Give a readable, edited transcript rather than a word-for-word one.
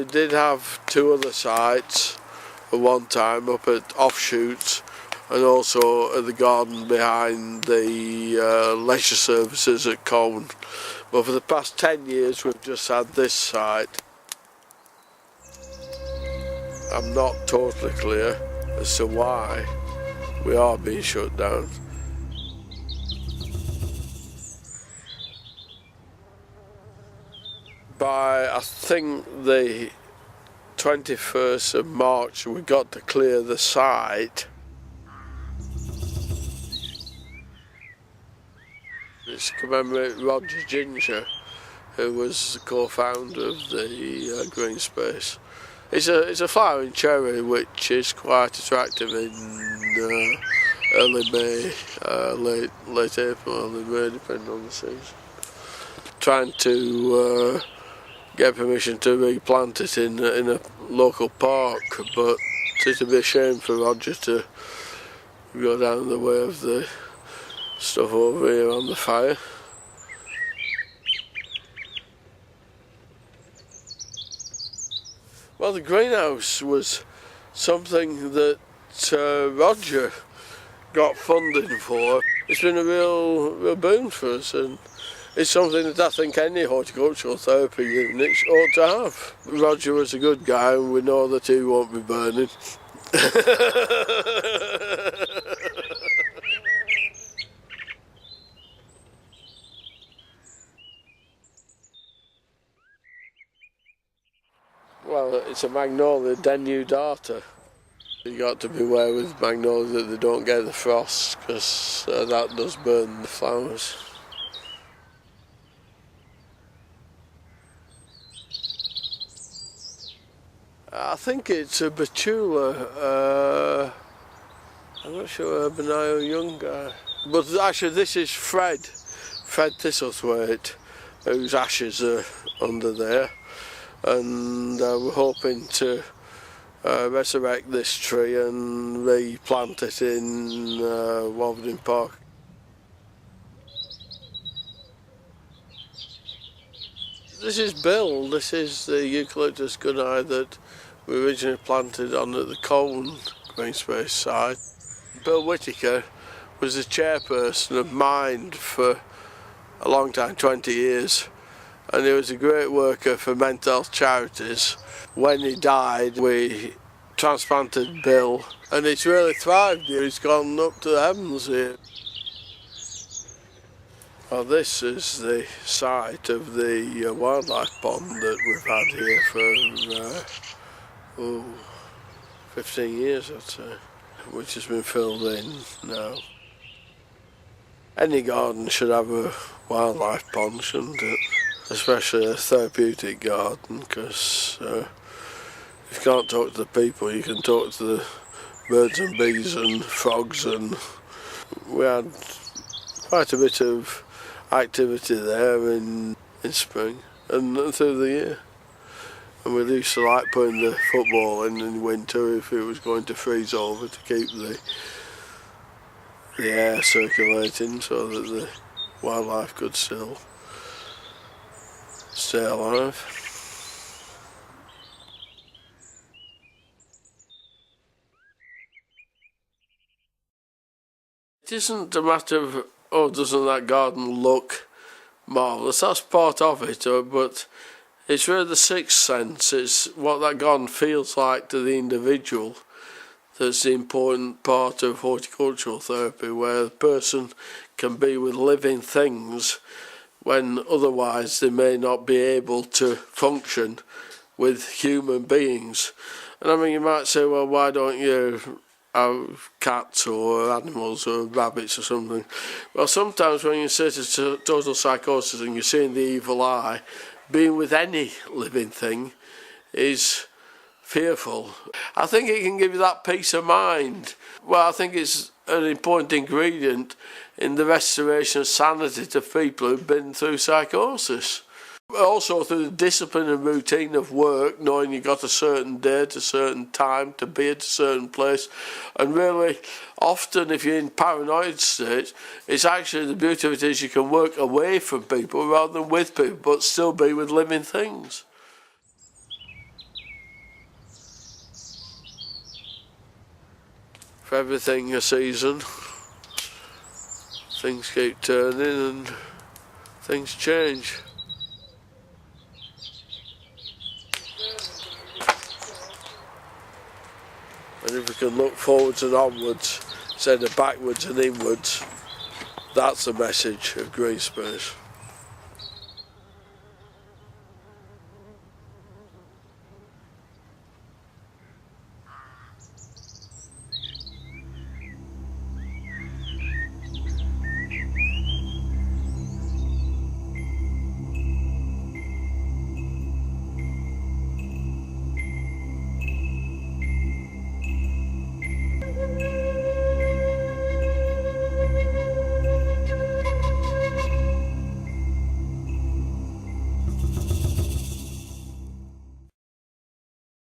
did have two other sites at one time, up at Offshoots and also at the garden behind the leisure services at Colne. But for the past 10 years we've just had this site. I'm not totally clear as to why we are being shut down. By, I think, the 21st of March we got to clear the site. It's commemorating Roger Ginger, who was the co-founder of the green space. It's a flowering cherry which is quite attractive in early May, late April, early May, depending on the season. Trying to get permission to replant it in a local park, but it'd be a shame for Roger to go down the way of the stuff over here on the fire. Well, the greenhouse was something that Roger got funding for. It's been a real boon for us, and it's something that I think any horticultural therapy units ought to have. Roger was a good guy, and we know that he won't be burning. Well, it's a magnolia denudata. You got to beware with magnolia that they don't get the frost, because that does burn the flowers. I think it's a Betula. I'm not sure, Urbanio young guy. But actually this is Fred Thistlethwaite, whose ashes are under there. And we're hoping to resurrect this tree and replant it in Wolverton Park. This is Bill. This is the Eucalyptus gunni that we originally planted on at the Colne green space site. Bill Whittaker was the chairperson of Mind for a long time, 20 years. And he was a great worker for mental health charities. When he died, we transplanted Bill, and it's really thrived here. It's gone up to the heavens here. Well, this is the site of the wildlife pond that we've had here for 15 years, I'd say, which has been filled in now. Any garden should have a wildlife pond, shouldn't it? Especially a therapeutic garden, because if you can't talk to the people, you can talk to the birds and bees and frogs, and we had quite a bit of activity there in spring and through the year. And we used to like putting the football in winter if it was going to freeze over, to keep the air circulating so that the wildlife could still stay alive. It isn't a matter of, oh, doesn't that garden look marvellous? That's part of it, but it's really the sixth sense. It's what that garden feels like to the individual that's the important part of horticultural therapy, where the person can be with living things when otherwise they may not be able to function with human beings. And I mean, you might say, well, why don't you have cats or animals or rabbits or something? Well, sometimes when you sit to total psychosis and you're seeing the evil eye, being with any living thing is fearful. I think it can give you that peace of mind. Well, I think it's an important ingredient in the restoration of sanity to people who've been through psychosis. Also through the discipline and routine of work, knowing you've got a certain date, a certain time to be at a certain place. And really, often if you're in paranoid state, it's actually the beauty of it is you can work away from people rather than with people, but still be with living things. for everything a season. Things keep turning and things change. And if we can look forwards and onwards instead of backwards and inwards, that's the message of green space.